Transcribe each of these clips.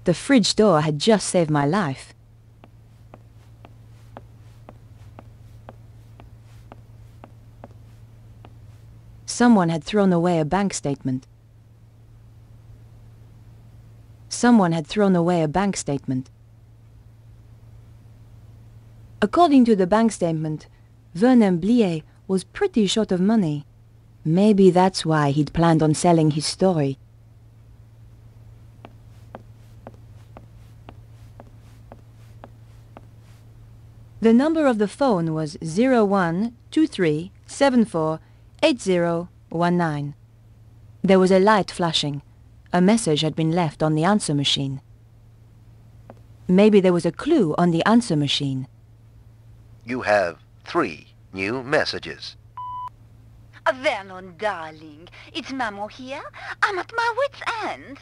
The fridge door had just saved my life. Someone had thrown away a bank statement. Someone had thrown away a bank statement. According to the bank statement, Vernon Blier was pretty short of money. Maybe that's why he'd planned on selling his story. The number of the phone was 0123748019. There was a light flashing. A message had been left on the answer machine. Maybe there was a clue on the answer machine. You have 3 new messages. Vernon, darling, it's Maman here. I'm at my wit's end.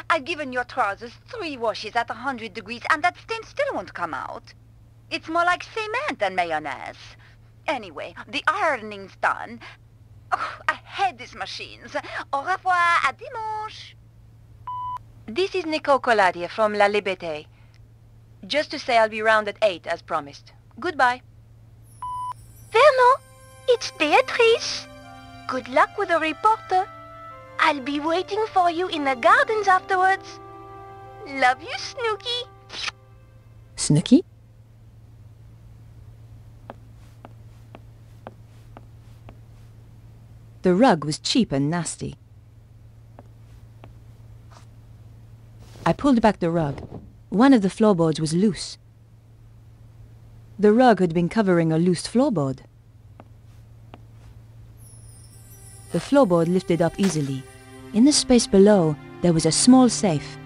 I've given your trousers 3 washes at 100 degrees and that stain still won't come out. It's more like cement than mayonnaise. Anyway, the ironing's done. Oh, I hate these machines. Au revoir, à dimanche. This is Nico Collard here from La Liberté. Just to say I'll be round at 8 as promised. Goodbye. Vernon, it's Beatrice. Good luck with the reporter. I'll be waiting for you in the gardens afterwards. Love you, Snooky. Snooky? The rug was cheap and nasty. I pulled back the rug. One of the floorboards was loose. The rug had been covering a loose floorboard. The floorboard lifted up easily. In the space below, there was a small safe.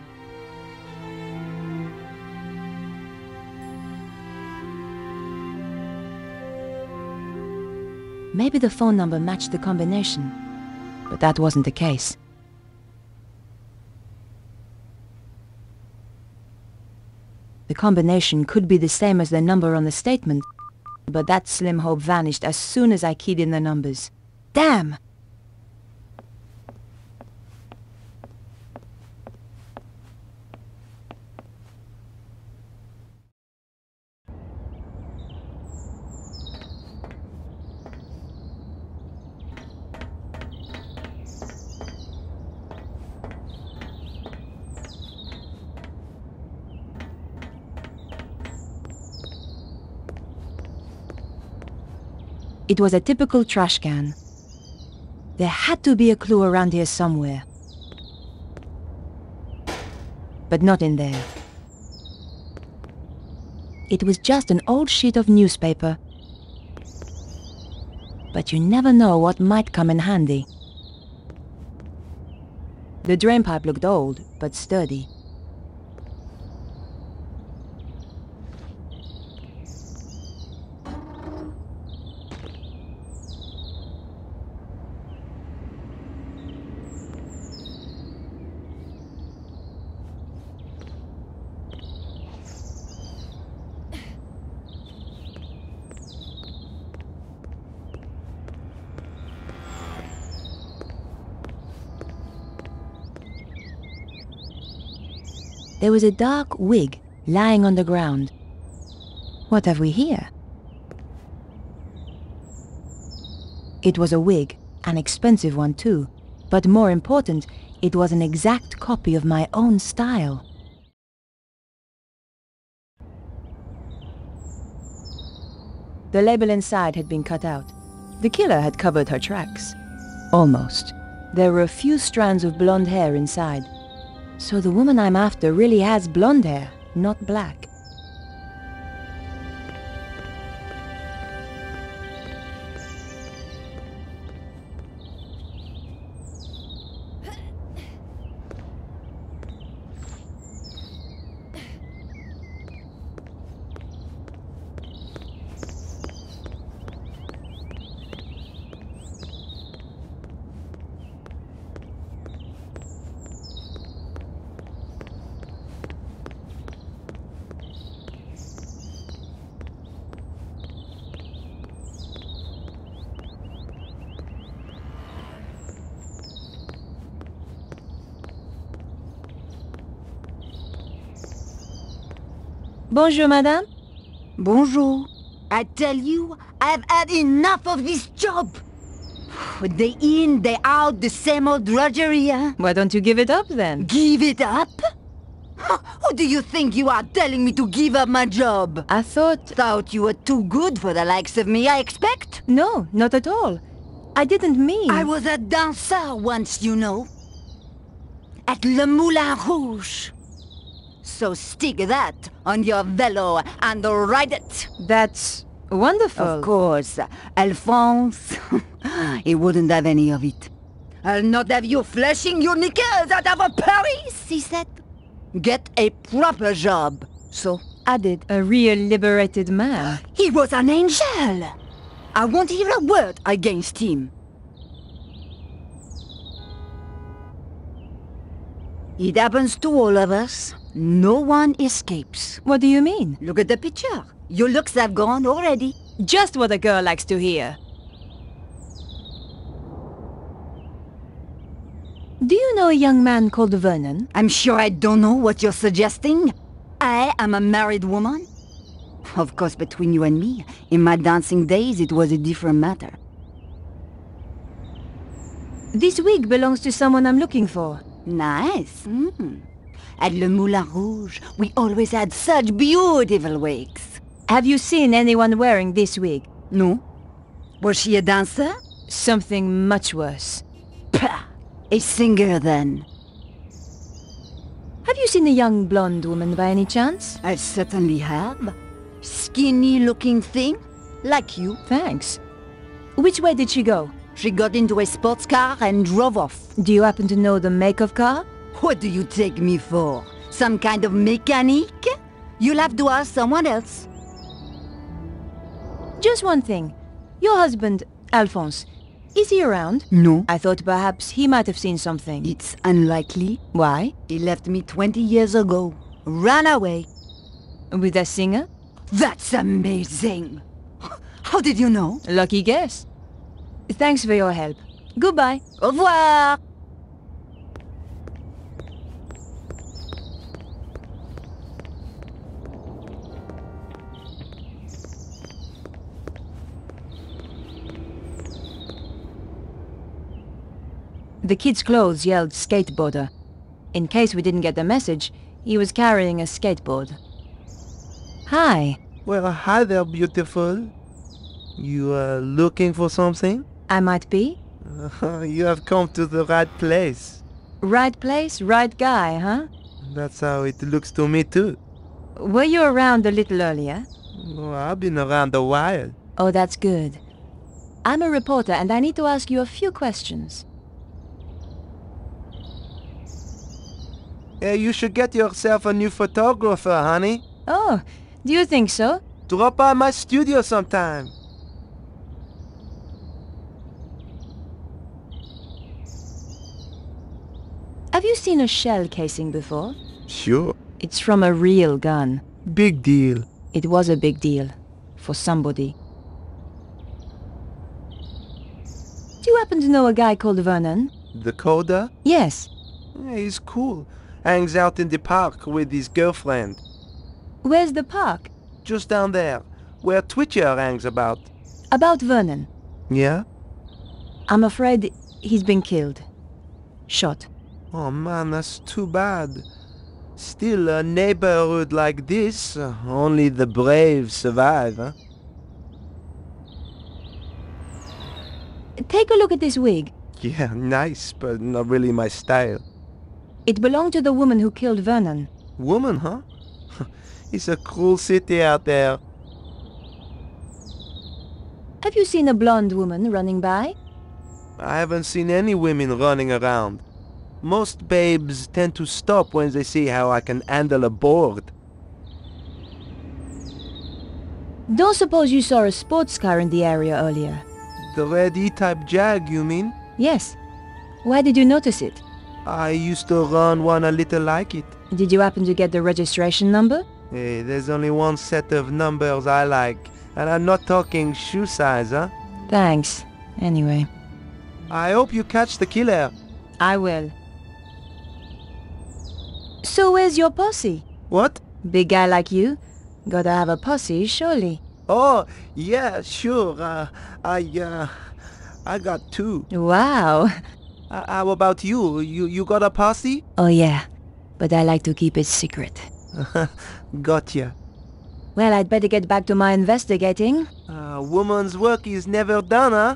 Maybe the phone number matched the combination, but that wasn't the case. The combination could be the same as the number on the statement, but that slim hope vanished as soon as I keyed in the numbers. Damn! It was a typical trash can. There had to be a clue around here somewhere. But not in there. It was just an old sheet of newspaper. But you never know what might come in handy. The drainpipe looked old, but sturdy. There was a dark wig lying on the ground. What have we here? It was a wig, an expensive one too, but more important, it was an exact copy of my own style. The label inside had been cut out. The killer had covered her tracks. Almost. There were a few strands of blonde hair inside. So the woman I'm after really has blonde hair, not black. Bonjour, madame. Bonjour. I tell you, I've had enough of this job. Day in, day out, the same old drudgery, huh? Why don't you give it up then? Give it up? Who do you think you are telling me to give up my job? I thought... Thought you were too good for the likes of me, I expect? No, not at all. I didn't mean... I was a dancer once, you know. At Le Moulin Rouge. So stick that on your velo and ride it. That's wonderful. Of course. Alphonse, he wouldn't have any of it. I'll not have you flashing your knickers out of Paris, he said. Get a proper job. So I did. A real liberated man. He was an angel. I won't hear a word against him. It happens to all of us. No one escapes. What do you mean? Look at the picture. Your looks have gone already. Just what a girl likes to hear. Do you know a young man called Vernon? I'm sure I don't know what you're suggesting. I am a married woman. Of course, between you and me, in my dancing days, it was a different matter. This wig belongs to someone I'm looking for. Nice. At Le Moulin Rouge, we always had such beautiful wigs. Have you seen anyone wearing this wig? No. Was she a dancer? Something much worse. Pah! A singer, then. Have you seen a young blonde woman by any chance? I certainly have. Skinny-looking thing, like you. Thanks. Which way did she go? She got into a sports car and drove off. Do you happen to know the make of car? What do you take me for? Some kind of mechanic? You'll have to ask someone else. Just one thing. Your husband, Alphonse, is he around? No. I thought perhaps he might have seen something. It's unlikely. Why? He left me 20 years ago. Ran away. With a singer? That's amazing. How did you know? Lucky guess. Thanks for your help. Goodbye. Au revoir. The kid's clothes yelled skateboarder. In case we didn't get the message, he was carrying a skateboard. Hi. Well, hi there, beautiful. You are looking for something? I might be. You have come to the right place. Right place, right guy, huh? That's how it looks to me too. Were you around a little earlier? Oh, I've been around a while. Oh, that's good. I'm a reporter and I need to ask you a few questions. Hey, you should get yourself a new photographer, honey. Oh, do you think so? Drop by my studio sometime. Have you seen a shell casing before? Sure. It's from a real gun. Big deal. It was a big deal. For somebody. Do you happen to know a guy called Vernon? The coder? Yes. Yeah, he's cool. Hangs out in the park with his girlfriend. Where's the park? Just down there, where Twitcher hangs about. About Vernon. Yeah? I'm afraid he's been killed. Shot. Oh man, that's too bad. Still, a neighborhood like this, only the brave survive, huh? Take a look at this wig. Yeah, nice, but not really my style. It belonged to the woman who killed Vernon. Woman, huh? It's a cruel city out there. Have you seen a blonde woman running by? I haven't seen any women running around. Most babes tend to stop when they see how I can handle a board. Don't suppose you saw a sports car in the area earlier? The red E-type Jag, you mean? Yes. Why did you notice it? I used to run one a little like it. Did you happen to get the registration number? Hey, there's only one set of numbers I like, and I'm not talking shoe size, huh? Thanks. Anyway. I hope you catch the killer. I will. So where's your posse? What? Big guy like you? Gotta have a posse, surely. Oh, yeah, sure. I got two. Wow. How about you? You got a posse? Oh yeah, but I like to keep it secret. Gotcha. Well, I'd better get back to my investigating. Woman's work is never done, huh?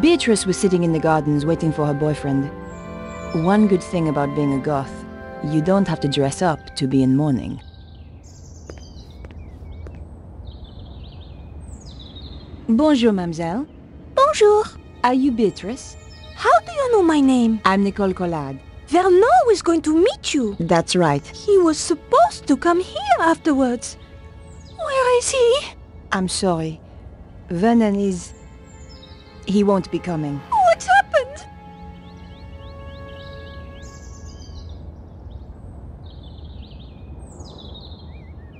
Beatrice was sitting in the gardens waiting for her boyfriend. One good thing about being a goth, you don't have to dress up to be in mourning. Bonjour, mademoiselle. Bonjour. Are you Beatrice? How do you know my name? I'm Nico Collard. Vernon was going to meet you. That's right. He was supposed to come here afterwards. Where is he? I'm sorry. Vernon is... He won't be coming. What's happened?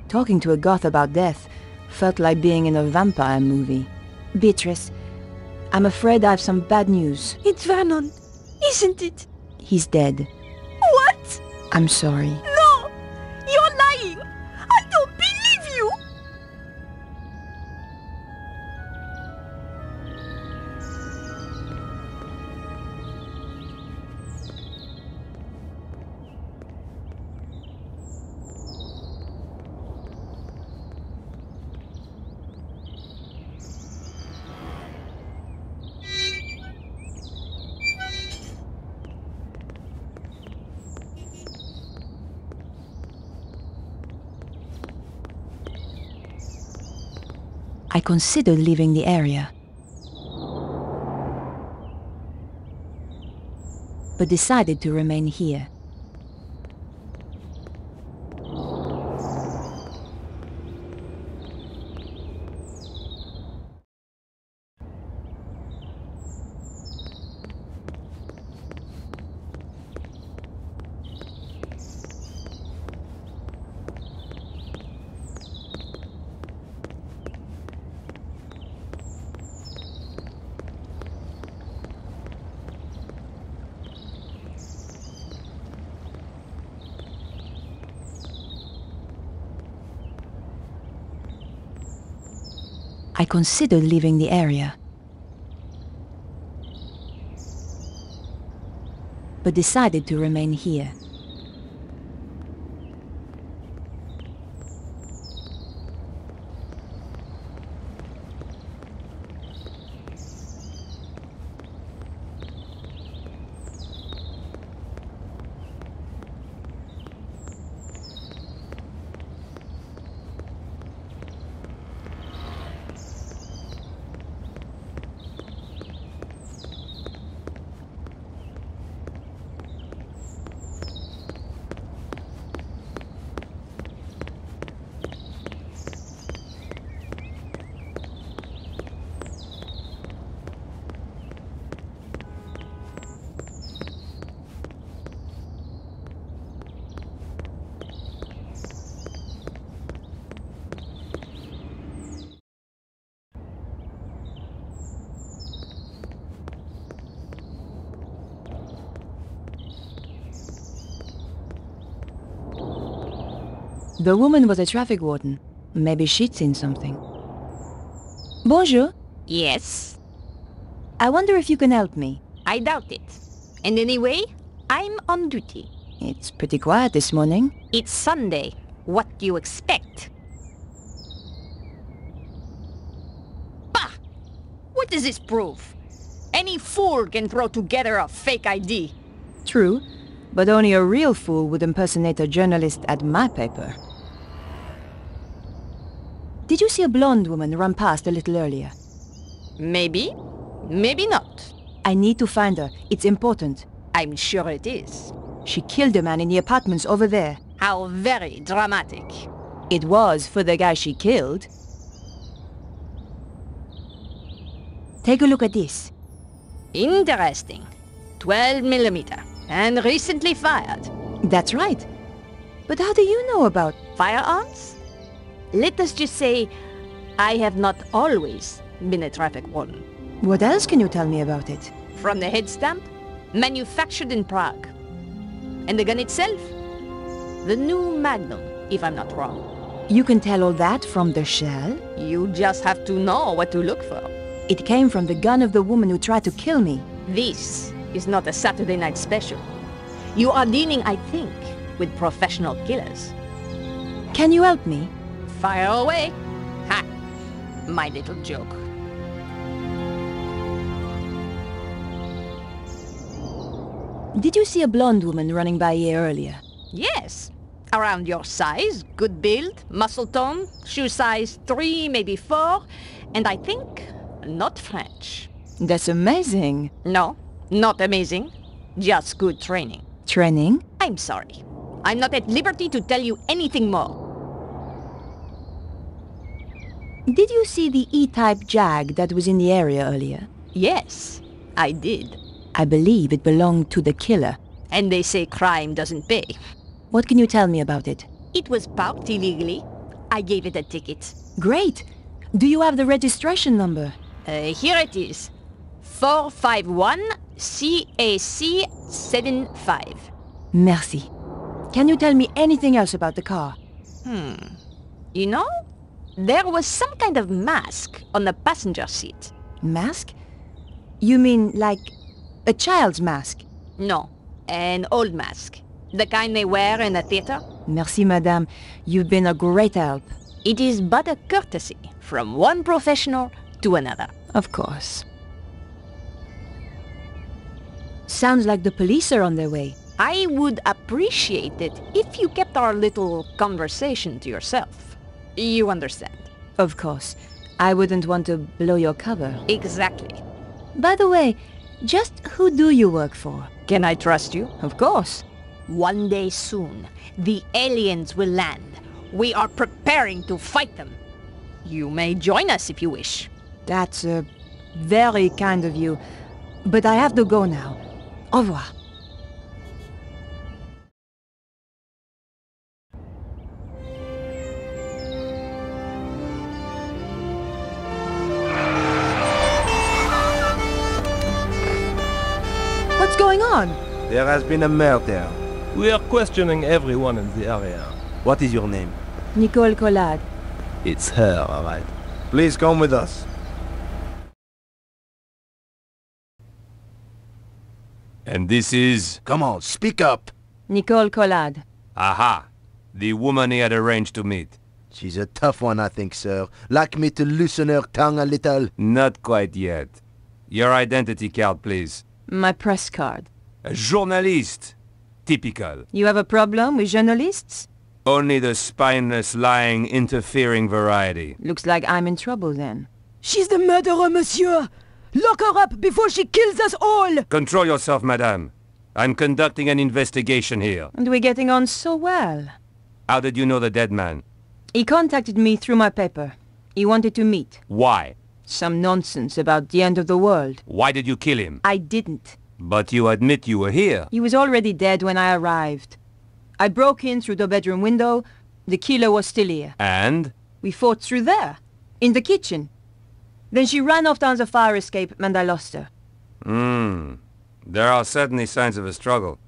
Talking to a goth about death felt like being in a vampire movie. Beatrice, I'm afraid I have some bad news. It's Vernon, isn't it? He's dead. What? I'm sorry. No! You're lying! I don't believe you! I considered leaving the area, but decided to remain here. I considered leaving the area, but decided to remain here. The woman was a traffic warden. Maybe she'd seen something. Bonjour. Yes, I wonder if you can help me. I doubt it. And anyway, I'm on duty. It's pretty quiet this morning. It's Sunday. What do you expect? Bah! What does this prove? Any fool can throw together a fake ID. True, but only a real fool would impersonate a journalist at my paper. Did you see a blonde woman run past a little earlier? Maybe. Maybe not. I need to find her. It's important. I'm sure it is. She killed a man in the apartments over there. How very dramatic. It was for the guy she killed. Take a look at this. Interesting. 12 millimeter. And recently fired. That's right. But how do you know about... Firearms? Let us just say, I have not always been a traffic warden. What else can you tell me about it? From the head stamp, manufactured in Prague. And the gun itself? The new Magnum, if I'm not wrong. You can tell all that from the shell? You just have to know what to look for. It came from the gun of the woman who tried to kill me. This is not a Saturday night special. You are dealing, I think, with professional killers. Can you help me? Fire away. Ha! My little joke. Did you see a blonde woman running by here earlier? Yes. Around your size, good build, muscle tone, shoe size 3, maybe 4, and I think not French. That's amazing. No, not amazing. Just good training. Training? I'm sorry. I'm not at liberty to tell you anything more. Did you see the E-type Jag that was in the area earlier? Yes, I did. I believe it belonged to the killer. And they say crime doesn't pay. What can you tell me about it? It was parked illegally. I gave it a ticket. Great! Do you have the registration number? Here it is. 451 CAC 75. Merci. Can you tell me anything else about the car? You know, there was some kind of mask on the passenger seat. Mask? You mean like a child's mask? No, an old mask. The kind they wear in a theater. Merci, madame. You've been a great help. It is but a courtesy from one professional to another. Of course. Sounds like the police are on their way. I would appreciate it if you kept our little conversation to yourself. You understand? Of course. I wouldn't want to blow your cover. Exactly. By the way, just who do you work for? Can I trust you? Of course. One day soon, the aliens will land. We are preparing to fight them. You may join us if you wish. That's very kind of you. But I have to go now. Au revoir. What's going on? There has been a murder. We are questioning everyone in the area. What is your name? Nico Collard. It's her, all right. Please come with us. And this is... Come on, speak up. Nico Collard. Aha! The woman he had arranged to meet. She's a tough one, I think, sir. Like me to loosen her tongue a little. Not quite yet. Your identity card, please. My press card. A journalist. Typical. You have a problem with journalists? Only the spineless, lying, interfering variety. Looks like I'm in trouble then. She's the murderer, monsieur! Lock her up before she kills us all! Control yourself, madame. I'm conducting an investigation here. And we're getting on so well. How did you know the dead man? He contacted me through my paper. He wanted to meet. Why? Some nonsense about the end of the world. Why did you kill him? I didn't. But you admit you were here. He was already dead when I arrived. I broke in through the bedroom window. The killer was still here. And? We fought through there, in the kitchen. Then she ran off down the fire escape and I lost her. There are certainly signs of a struggle.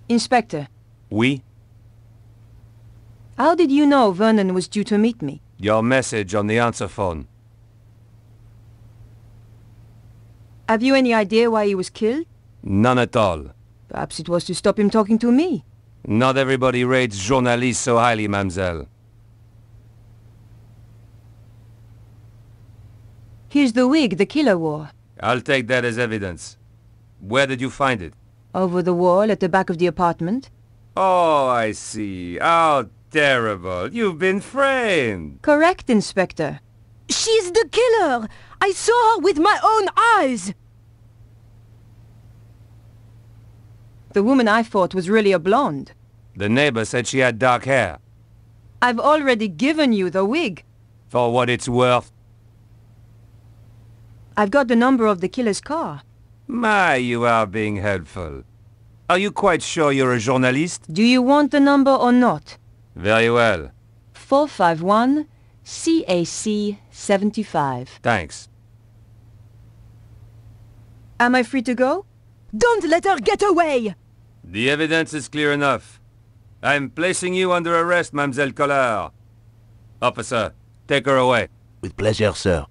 Inspector. Oui? How did you know Vernon was due to meet me? Your message on the answer phone. Have you any idea why he was killed? None at all. Perhaps it was to stop him talking to me. Not everybody rates journalists so highly, mademoiselle. Here's the wig the killer wore. I'll take that as evidence. Where did you find it? Over the wall at the back of the apartment. Oh, I see. How terrible. You've been framed. Correct, Inspector. She's the killer! I saw her with my own eyes! The woman I thought was really a blonde. The neighbor said she had dark hair. I've already given you the wig. For what it's worth. I've got the number of the killer's car. My, you are being helpful. Are you quite sure you're a journalist? Do you want the number or not? Very well. 451 CAC 75. Thanks. Am I free to go? Don't let her get away! The evidence is clear enough. I'm placing you under arrest, Mademoiselle Collard. Officer, take her away. With pleasure, sir.